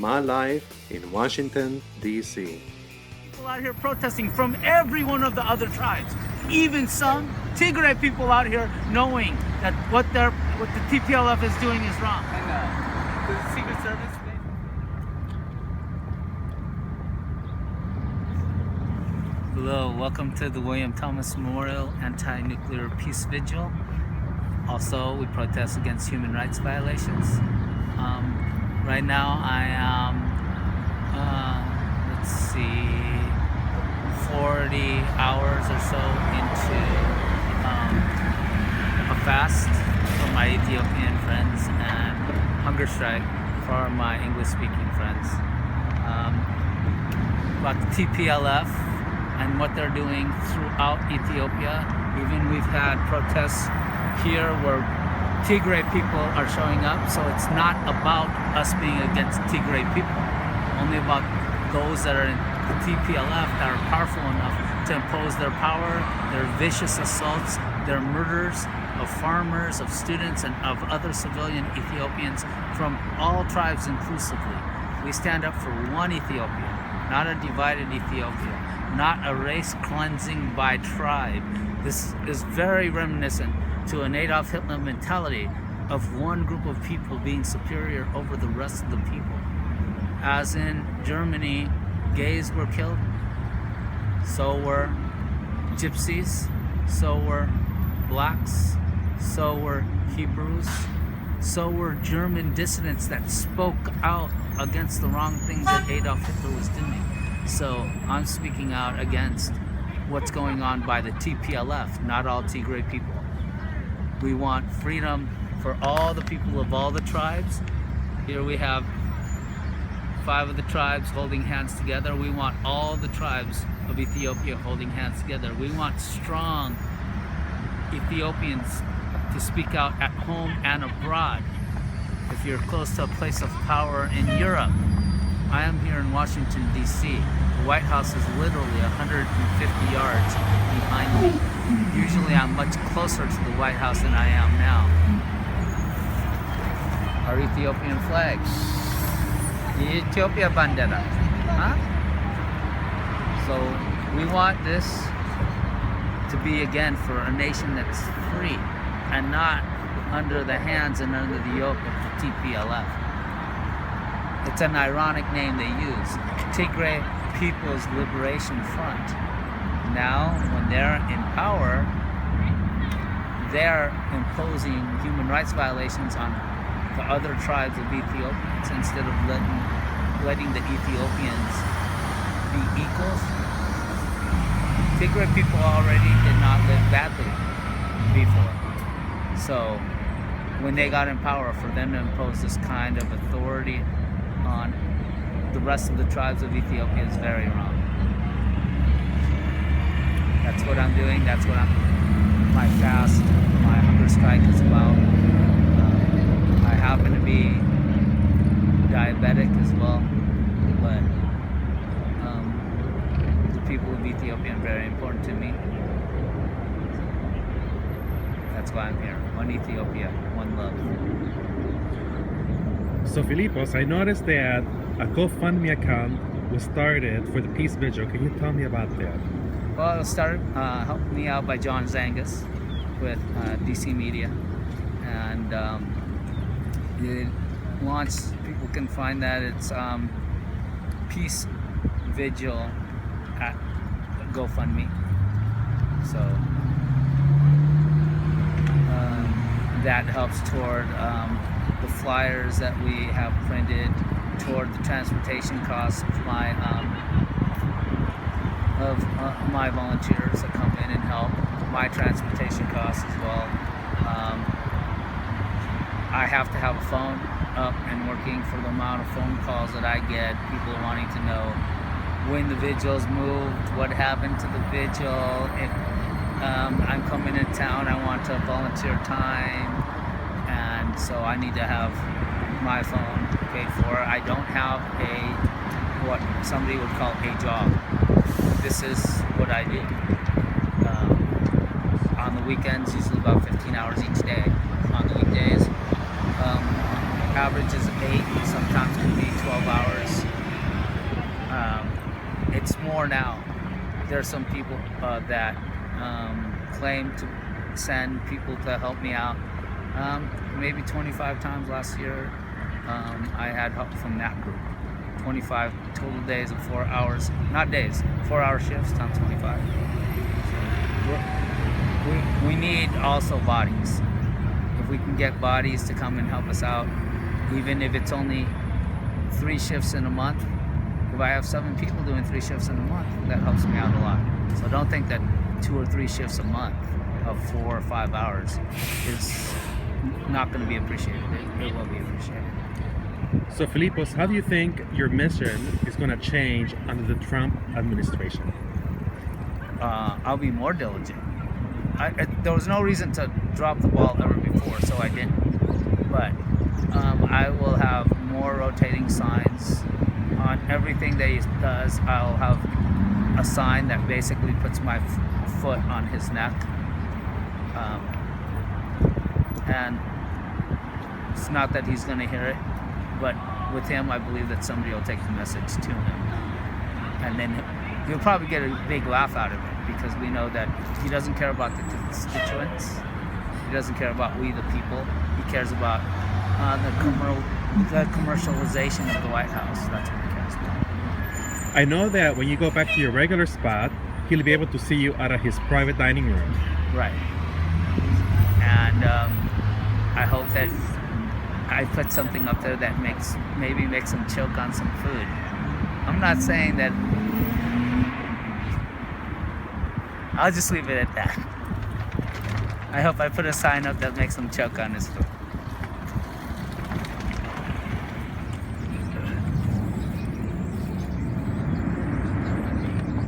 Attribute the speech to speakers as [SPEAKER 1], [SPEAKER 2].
[SPEAKER 1] my life in Washington, D.C.
[SPEAKER 2] People out here protesting from every one of the other tribes, even some Tigray people out here knowing that what the TPLF is doing is wrong. And the Secret Service. Hello, welcome to the William Thomas Memorial Anti-Nuclear Peace Vigil. Also, we protest against human rights violations. Right now I am, 40 hours or so into a fast for my Ethiopian friends and hunger strike for my English-speaking friends. About the TPLF and what they're doing throughout Ethiopia. Even we've had protests here where Tigray people are showing up, so it's not about us being against Tigray people, only about those that are in the TPLF that are powerful enough to impose their power, their vicious assaults, their murders of farmers, of students, and of other civilian Ethiopians from all tribes inclusively. We stand up for one Ethiopia, not a divided Ethiopia, not a race cleansing by tribe. This is very reminiscent to an Adolf Hitler mentality of one group of people being superior over the rest of the people. As in Germany, gays were killed, so were gypsies, so were blacks, so were Hebrews, so were German dissidents that spoke out against the wrong things that Adolf Hitler was doing. So I'm speaking out against what's going on by the TPLF, not all Tigray people. We want freedom for all the people of all the tribes. Here we have 5 of the tribes holding hands together. We want all the tribes of Ethiopia holding hands together. We want strong Ethiopians to speak out at home and abroad. If you're close to a place of power in Europe, I am here in Washington, D.C. The White House is literally 150 yards behind me. Usually I'm much closer to the White House than I am now. Our Ethiopian flag. Ethiopia bandera. Huh? So we want this to be again for a nation that's free and not under the hands and under the yoke of the TPLF. It's an ironic name they use, Tigray People's Liberation Front. Now, when they're in power, they're imposing human rights violations on the other tribes of Ethiopians instead of letting the Ethiopians be equals. Tigray people already did not live badly before. So, when they got in power, for them to impose this kind of authority on the rest of the tribes of Ethiopia is very wrong. That's what I'm doing. That's what my fast, my hunger strike is about. I happen to be diabetic as well, but the people of Ethiopia are very important to me. That's why I'm here. One Ethiopia, one love.
[SPEAKER 3] So Philipos, I noticed that a GoFundMe account was started for the Peace Vigil. Can you tell me about that?
[SPEAKER 2] Well, it started helped me out by John Zangus with DC Media, and it launched. People can find that it's Peace Vigil at GoFundMe. So that helps toward the flyers that we have printed, toward the transportation costs of my volunteers that come in and help, my transportation costs as well. I have to have a phone up and working for the amount of phone calls that I get, people wanting to know when the vigil's moved, what happened to the vigil, if I'm coming in town, I want to volunteer time, and so I need to have my phone paid for. I don't have what somebody would call a job. This is what I do. On the weekends, usually about 15 hours each day. On the weekdays, average is 8, sometimes can be 12 hours. it's more now. There are some people that claim to send people to help me out. Maybe 25 times last year, I had help from that group. 25 total days of 4 hours, not days, 4-hour shifts times 25. So we need also bodies. If we can get bodies to come and help us out, even if it's only 3 shifts in a month, if I have 7 people doing 3 shifts in a month, that helps me out a lot. So don't think that 2 or 3 shifts a month of 4 or 5 hours is not going to be appreciated. It will be appreciated.
[SPEAKER 3] So Philipos, how do you think your mission is going to change under the Trump administration?
[SPEAKER 2] I'll be more diligent. There was no reason to drop the ball ever before, so I didn't. But I will have more rotating signs on everything that he does. I'll have a sign that basically puts my foot on his neck. And it's not that he's going to hear it, but with him, I believe that somebody will take the message to him. And then he'll probably get a big laugh out of it, because we know that he doesn't care about the constituents. He doesn't care about we the people. He cares about the commercialization of the White House. That's what he cares about.
[SPEAKER 3] I know that when you go back to your regular spot, he'll be able to see you out of his private dining room.
[SPEAKER 2] Right. And I hope that I put something up there that maybe makes him choke on some food. I'm not saying that. I'll just leave it at that. I hope I put a sign up that makes him choke on his food.